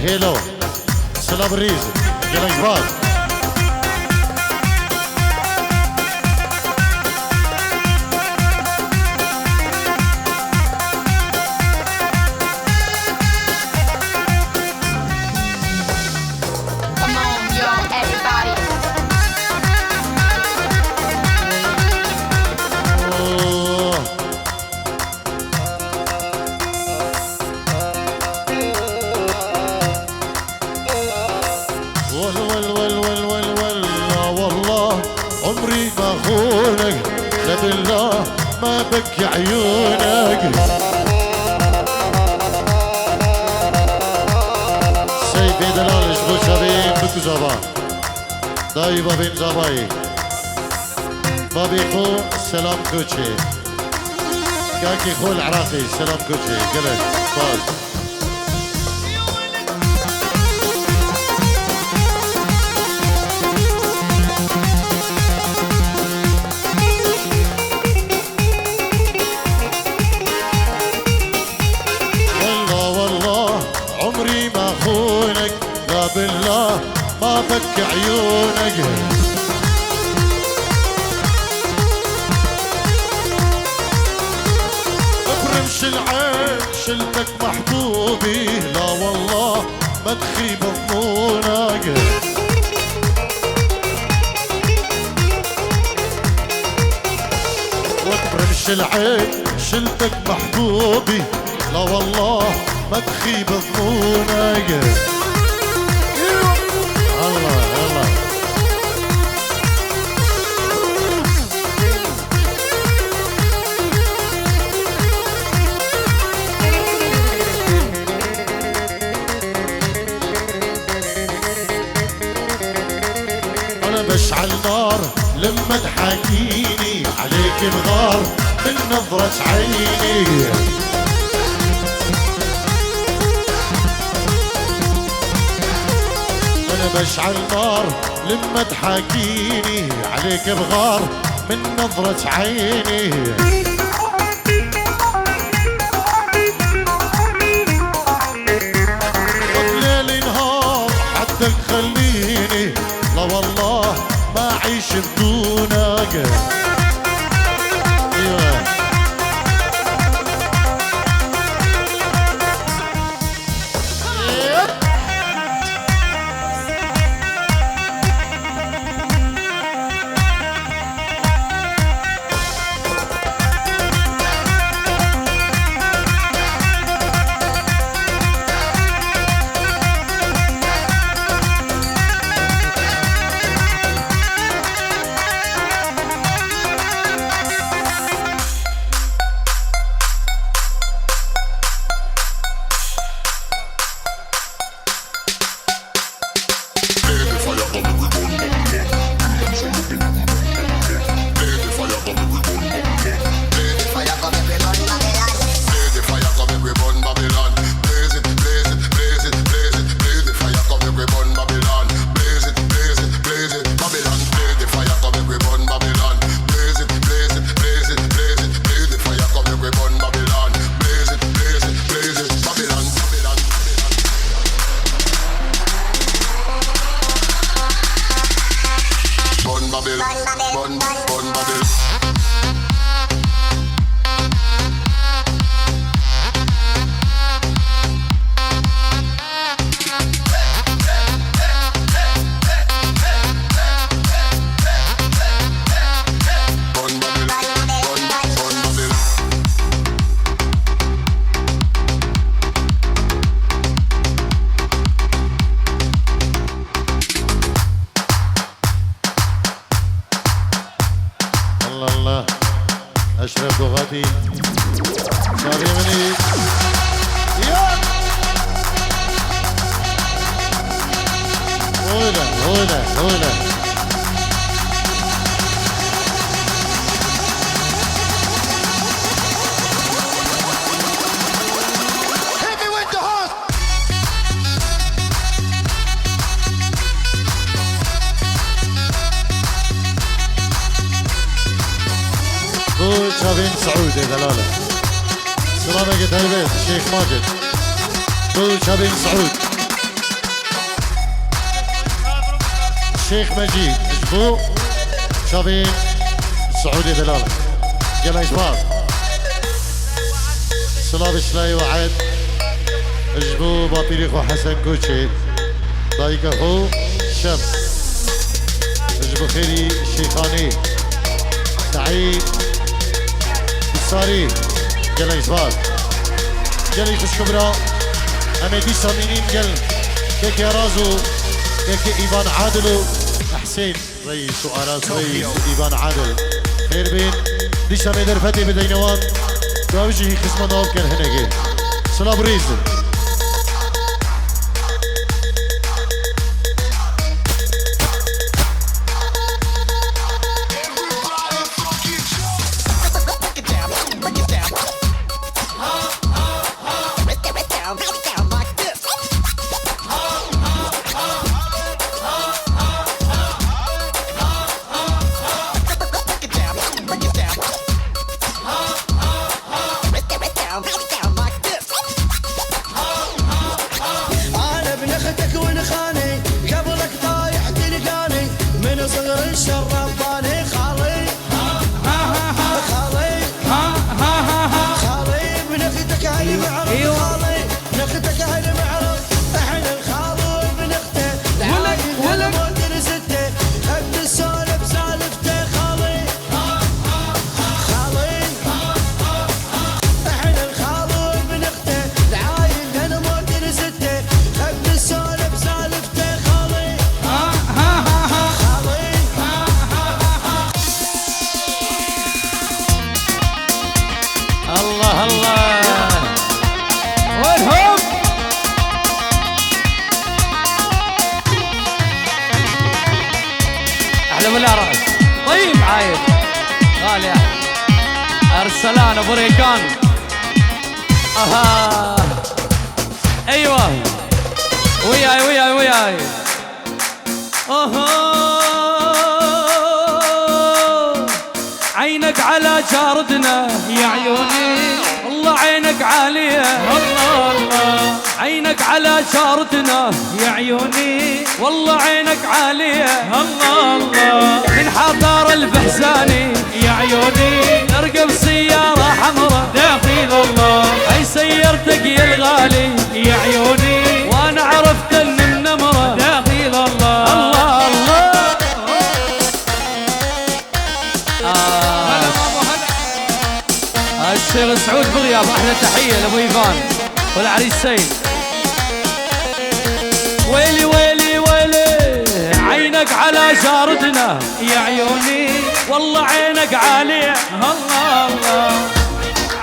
هيلو سلام الريز جلنج باز بالله ما بكي عيونك سيفي دلال اشبو شبين بكو زبان داي بابين زباي بابي خو سلام كوتشي كاكي خو العراقي سلام كوتشي قلت باز بالله ما بكي عيونك برمش العين شلتك محبوبي لا والله ما تخيب ظنونك وبرمش العين شلتك محبوبي لا والله ما تخيب ظنونك الله الله أنا بشعل نار لما تحاكيني عليك بغار من نظرة عيني بشعل نار لما تحاكيني عليك بغار من نظرة عيني ليل نهار حتى تخليني لا والله ما أعيش بدونك أشرف لغتي شاري مني هولا شابين سعود يا دلالة سلامة قد هالبيت الشيخ ماجد شابين سعود شيخ مجيد جبو شابين سعودي دلال يلا شباب سلام شلاي وعد جبو بابيريخو حسن كوتشي دايق اخو شمس جبو خيري شيخاني سعيد بصاري يلا شباب يلا يخش كبرى اميدي سامينين يلا كيك يا رازو كيك ايفان عادلو حسين رئيس وأراس رئيس ايفان عادل خير بين ديش اميدر فتي بدينوان دوجي خصم نوب كان هناك سلام ريزن طيب عايد غالي ارسلان ابو ريكان اها ايوه وياي اها عينك على جاردنا يا عيوني والله عينك عالية الله عينك على جاردنا يا عيوني والله عينك عالية الله من حضار البحساني يا عيوني نركب سيارة حمراء داخل الله اي سيارتك يا الغالي يا عيوني وانا عرفت ان النمرة داخل الله الشيخ سعود بغياب احلى تحيه لابو ايفان والعريسين ويلي عينك على جاردنا يا عيوني والله عينك عالية الله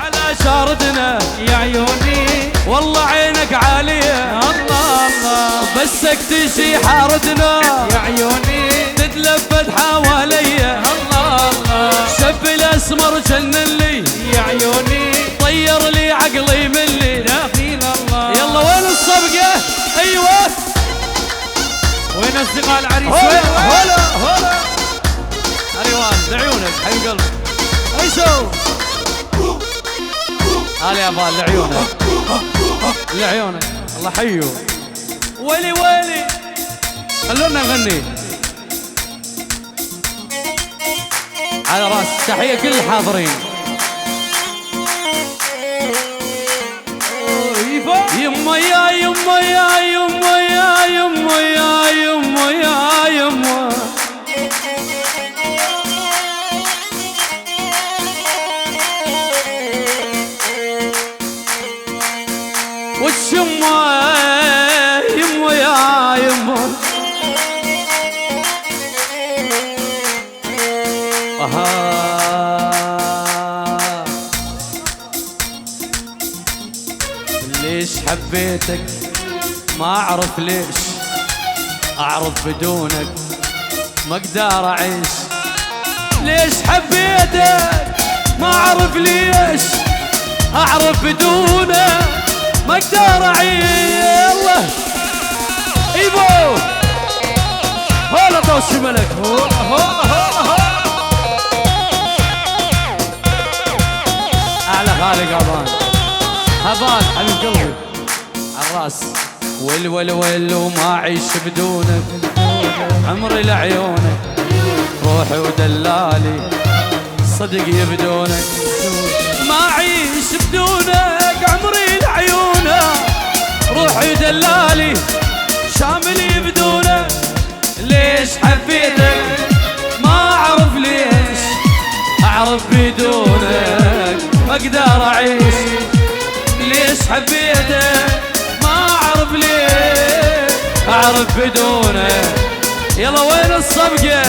على جاردنا يا عيوني والله عينك عالية الله بسك تجي حاردنا يا عيوني تتلفت حواليا الله شب الاسمر جنن لي يا عيوني طير لي عقلي مني داخل الله يلا وين الصبقة ايوه وين اصدقاء العريس هلا ايوان لعيونك حي قلبي ايشو هلا يا بال لعيونك الله حيو ويلي خلونا نغني على راس تحية كل الحاضرين يما يما والشمة يما يا يما ليش حبيتك ما اعرف ليش اعرف بدونك ما اقدر اعيش ليش حبيتك ما اعرف ليش اعرف بدونك ما اقدر اعيش الله ايبو هلا طوش ملك اعلى خالق هبان حبيب قلبي عالراس ويل وما اعيش بدونك عمري لعيونك روحي ودلالي صدق يبدونك ما أعيش بدونك عمري لعيونك روحي ودلالي شامل يبدونك ليش حبيتك ما أعرف ليش أعرف بدونك ما أقدر أعيش ليش حبيتك ما أعرف ليش أعرف بدونك يلا وين الصفقة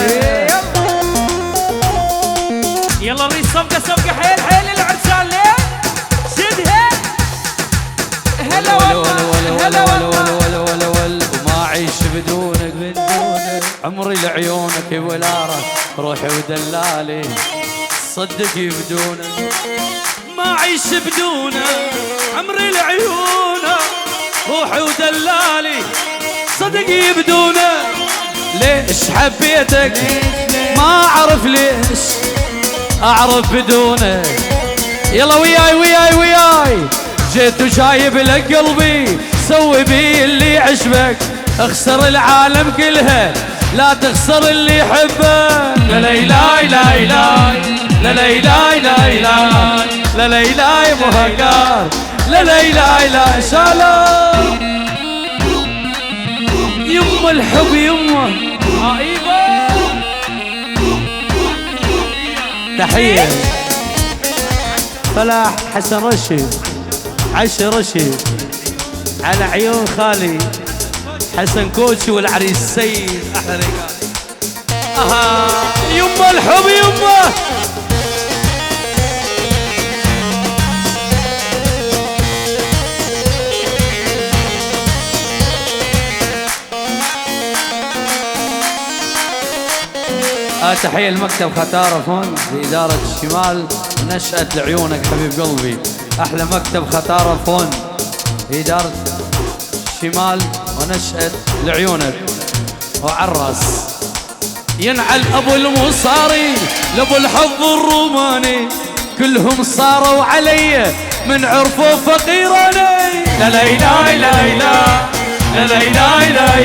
يلا ريس صفقة حيل حيل العرسان ليه شدها هلا ولا وما أعيش بدونك عمري لعيونك ولارك روحي ودلالي صدق بدونك ما أعيش بدونك عمري لعيونك روحي ودلالي صدق بدونك ليش حبيتك ما أعرف ليش أعرف بدونك يلا وياي جيت وجايب لك قلبي سوي بي اللي يعجبك اخسر العالم كلها لا تخسر اللي يحبك لا لا لا لا لا لا لا لا لا لا لا لا مهجر لا لا لا لا سلام يما الحب يما تحية فلاح حسن رشيد عش رشيد على عيون خالي حسن كوتشي والعريس سيد احلى رجال يما الحب يما تحية المكتب ختارة فون في إدارة الشمال نشأة لعيونك حبيب قلبي أحلى مكتب ختارة فون في إدارة الشمال ونشأة لعيونك وعراس ينعل أبو المصاري لأبو الحظ الروماني كلهم صاروا علي من عرفوا فقيراني لا لا لا لا لا لا لا لا لا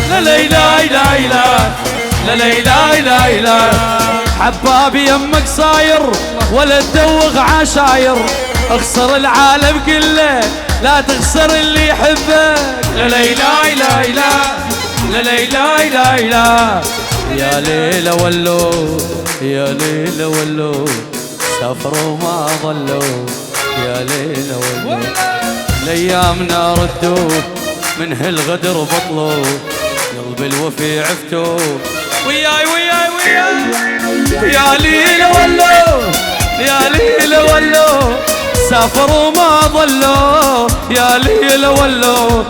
لا لا لا لا لا لا لا لا حبابي يمك صاير ولا تدوغ عشاير اخسر العالم كله لا تخسر اللي يحبك لا لا لا لا لا لا لا لا لا يا ليلة ولو يا ليلة ولو سافروا ما ظلوا يا ليلة ولو الايامنا ردوا من هالغدر بطلوا قلب الوفي عفتوا وياي يا ليلة ولو يا ليلة ولو سافروا ما ظلوا يا ليلة ولو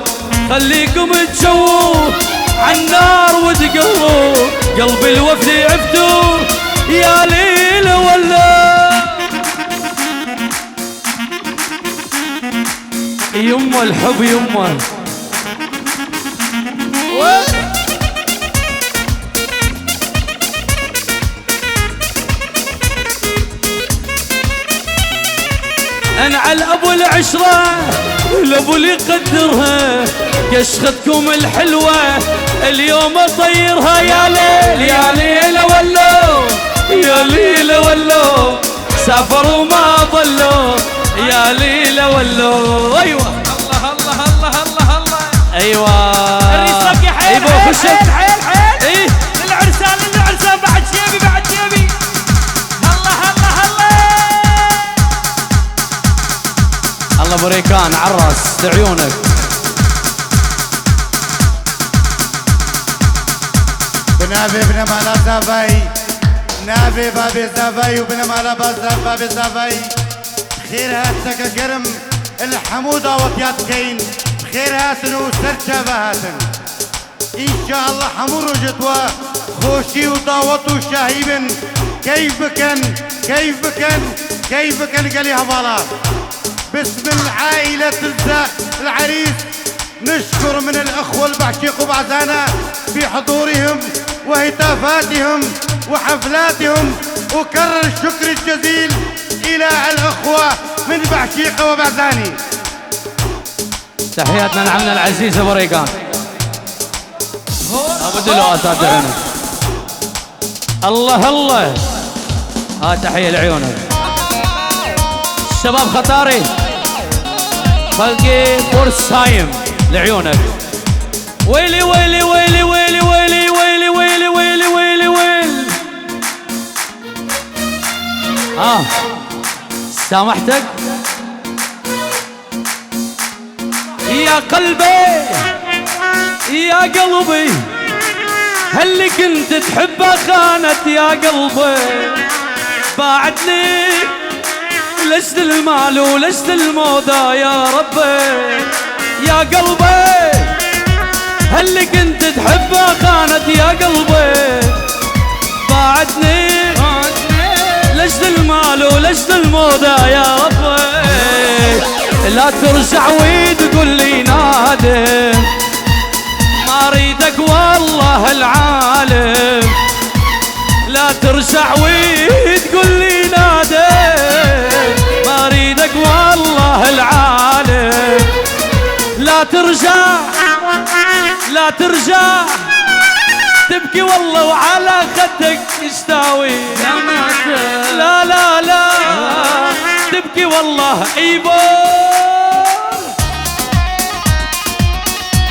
خليكم تشووا عالنار وتقووا قلب الوفي عفتوا يا ليلة ولو يما الحب يما انعل ابو العشرة والابو اللي يقدرها قشختكم الحلوة اليوم اطيرها يا ليل يا ليل ولو يا ليل ولو سافروا ما ظلوا يا ليل ولو ايوه الله الله الله الله الله ايوه الريس حيل حيل ايه العرسان بعد شيبي الله بريكان عراس لعيونك بنابي ابن مالا زافاي نابي بابي زافاي وابن مالا بابي زافاي خير هاتك كرم الحمودة وطيات كين خير هاتن وسرچة بهاتن إن شاء الله حمور وجدوا خوشي وطاوت وشاهيبن كيف بكن قالي هبالا باسم العائلة العريس نشكر من الأخوة البعشيق وبعزانا في حضورهم وهتافاتهم وحفلاتهم وكرر الشكر الجزيل إلى الأخوة من بعشيق وبعزاني. تحياتنا لعمنا العزيز أبو ريقان. ابو دلوقتي عيونك. الله الله، ها تحيه لعيونك. الشباب خطاري خلقي بورسايم لعيونك. ويلي ويلي ويلي ويلي ويلي ويلي ويلي ويلي ويلي ويلي. سامحتك يا قلبي يا قلبي، هاللي كنت تحبه خانت يا قلبي، باعتني لجد المال ولجد الموضة يا ربي يا قلبي، هاللي كنت تحبه خانت يا قلبي، باعتني لجد المال ولجد الموضة يا ربي، لا ترجع وتقول لي نادم، ما اريدك والله العالم، لا ترجع وتقول لي نادم، ما اريدك والله العالم، لا ترجع لا ترجع تبكي والله وعلى خدك اشتاوي، لا لا لا تبكي والله ايبور.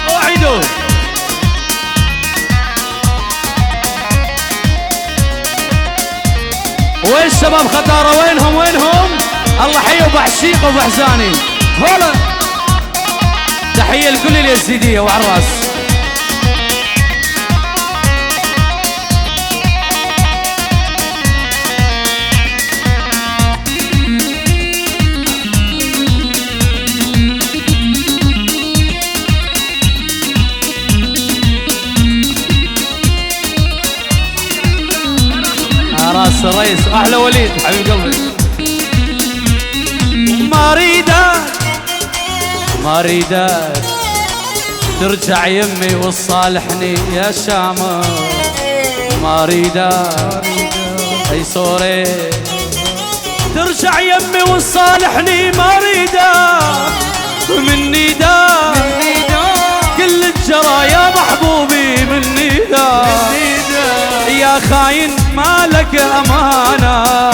اوعدوا وين الشباب خطارة؟ وينهم وينهم؟ الله حي ابو عشيق وابو حزاني. هلا تحية لكل اليزيدية وعلى الراس. راس الرئيس احلى وليد حبيب قلبي. ما اريدك ترجع يمي وتصالحني يا شامة، ما اريدك اي صوري ترجع يمي وتصالحني، ما اريدك مني دا كل الجرى يا محبوبي مني دا يا خاين مالك امانه،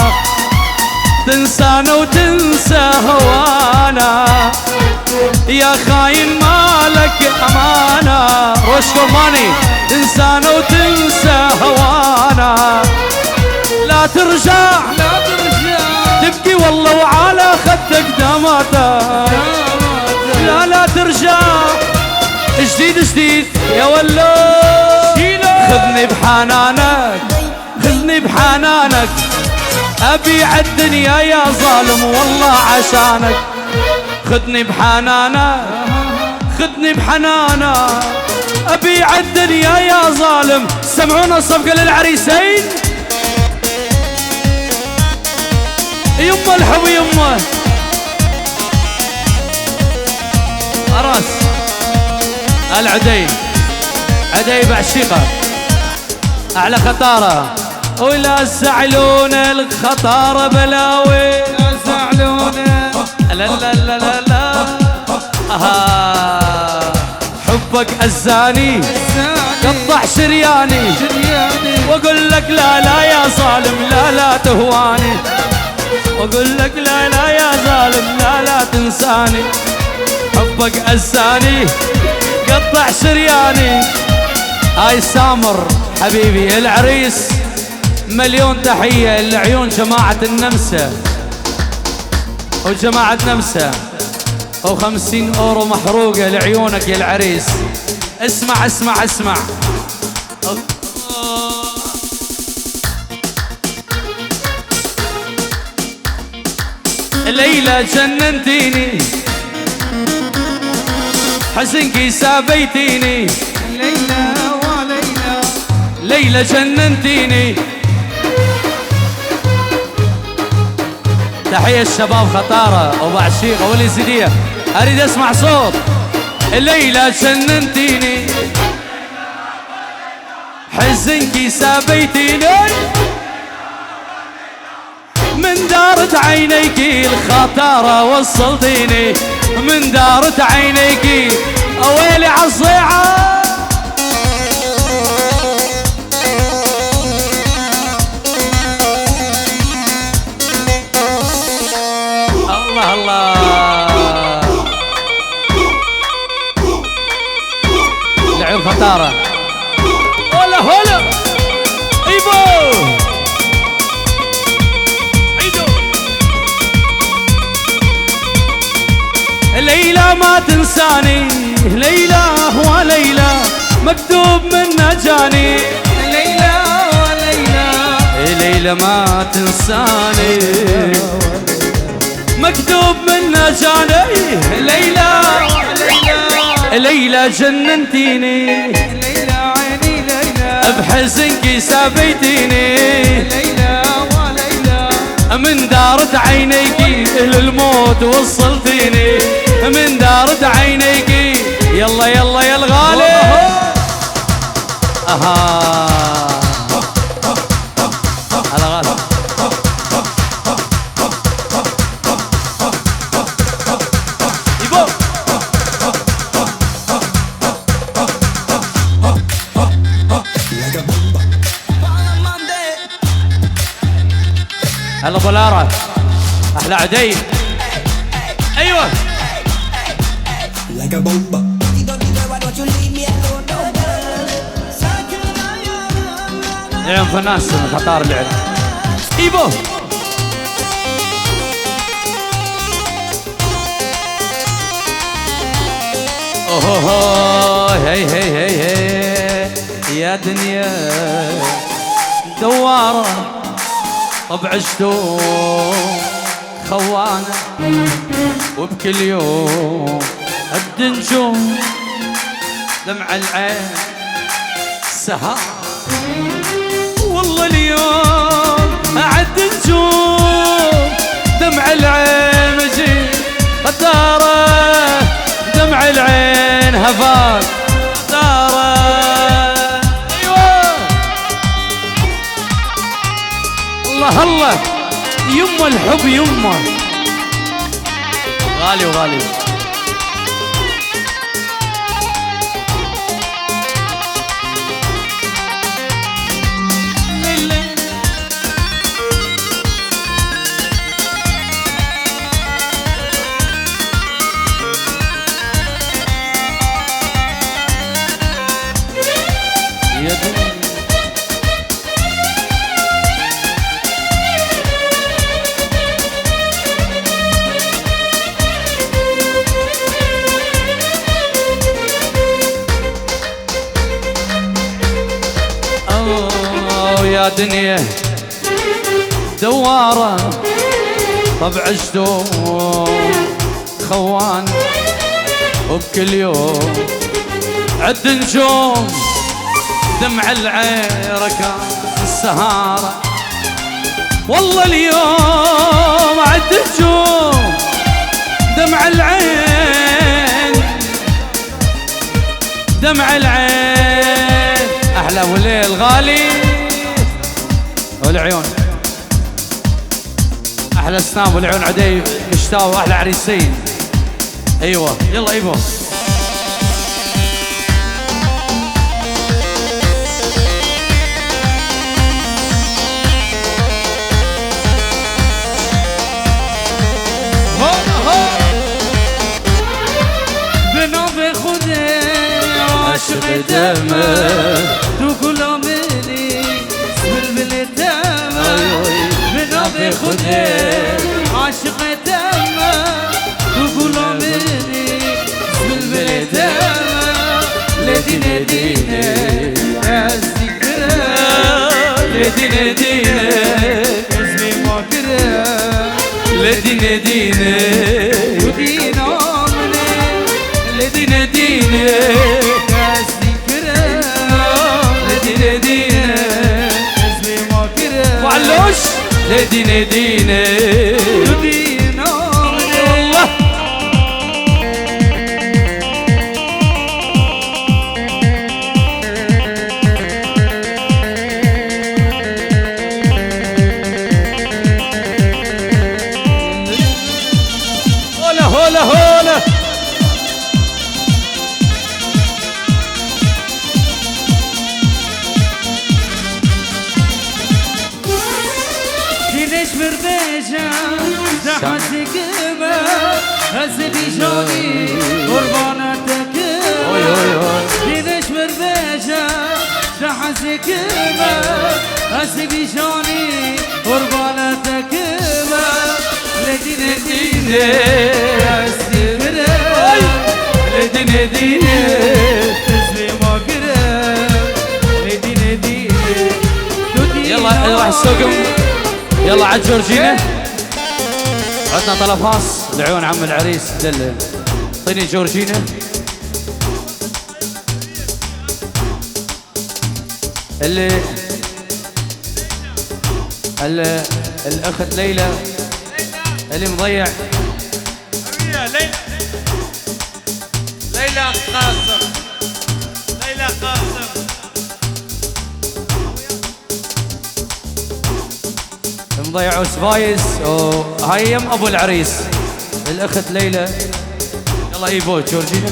تنسانا وتنسى هوانا، يا خاين مالك امانه، روش كرماني تنسانا وتنسى هوانا، لا ترجع تبكي والله وعلى خدك دماتا، لا ترجع جديد جديد يا ولو، خذني بحنانك خذني بحنانك، أبيع الدنيا يا ظالم والله عشانك، خذني بحنانك خذني بحنانك، أبيع الدنيا يا ظالم. سمعونا الصفقة للعريسين، يمه الحب يمه أراس العدي عدي بعشيقة أعلى خطارة، ولا زعلون الخطارة بلاوي، لا زعلون لا لا لا لا لا حبك أزاني قطع شرياني، واقول لك لا لا يا ظالم لا لا تهواني، واقول لك لا لا يا ظالم لا لا تنساني، حبك أزاني قطع شرياني. هاي سامر حبيبي العريس، مليون تحية لعيون جماعة النمسا وجماعة نمسا، و50 أورو محروقة لعيونك يا العريس. اسمع اسمع اسمع ليلى جننتيني، حزنكي سابيتيني، ليلى وليلى ليلى جننتيني. تحية الشباب خطارة وابو عشيقة واليزيدية، اريد اسمع صوت ليلى جننتيني، حزنكي سابيتيني، من دارة عينيكي الخطارة وصلتيني، من دارة عينيكي اويلي عالصيعة الفطارة. هلا هلا ايبو عيدو. ليلى ما تنساني، ليلى وليلى مكتوب منا جاني. ليلى وليلى ليلى ما تنساني مكتوب منا جاني. ليلى ليلى جننتيني، ليلى عيني ليلى بحزنك سابيتيني. ليلى وليلى من دارت عينيكي للموت وصلتيني، من دارت عينيكي. يلا يلا يا الغالي. اها هلا غالي. يبو هلا بولارة احلى عدي. ايوه عيون فناس خطار اللعب. ايبو اوه هي هي هي هي يا دنيا دوارة طبع عشتو خوانة وبكل يوم قد نجوم دمع العين سهر. والله اليوم أعد نجوم دمع العين مجي خطارة، دمع العين هفاك خطارة. أيوة الله الله يما الحب يما غالي وغالي. يا دنيا دوارة طبع عشتو خوان وبكل يوم عد نجوم دمع العين ركان السهارة. والله اليوم عد نجوم دمع العين، دمع العين أحلى وليل غالي والعيون احلى سناب والعيون عدي مشتاق واحلى عريسين. ايوه يلا ايوه بنوبي خدي عاشق دمه تقول امني بلبل دمه. بنوبي خدي عاشق دمه تقول امني بلبل دمه. لدينا دينا يا الذكرى، لدينا دينا اسمي ماكرة، لدينا دينا ودينا لدينا دينا يا الذكرى، لدينا دينا اسمي ماكرة وعلوش لدينا دينا ودينا الله. هولا هولا هولا ليش برديجة زحمتك ما هزلي جوني قربانتك. ليش برديجة ما اسقي شوني وربالتك ما لدينا دينا استمر لدينا دينا تسلم وقرا لدينا دينا يلا واحد السوق يلا عاد جورجينا عندنا طلب خاص لعيون عم العريس دلل اعطيني جورجينا الاخت ليلى اللي مضيع ليلى قاسم ليلى قاسم مضيع سبايس وهاي يم ابو العريس الاخت ليلى يلا ايبو جورجينا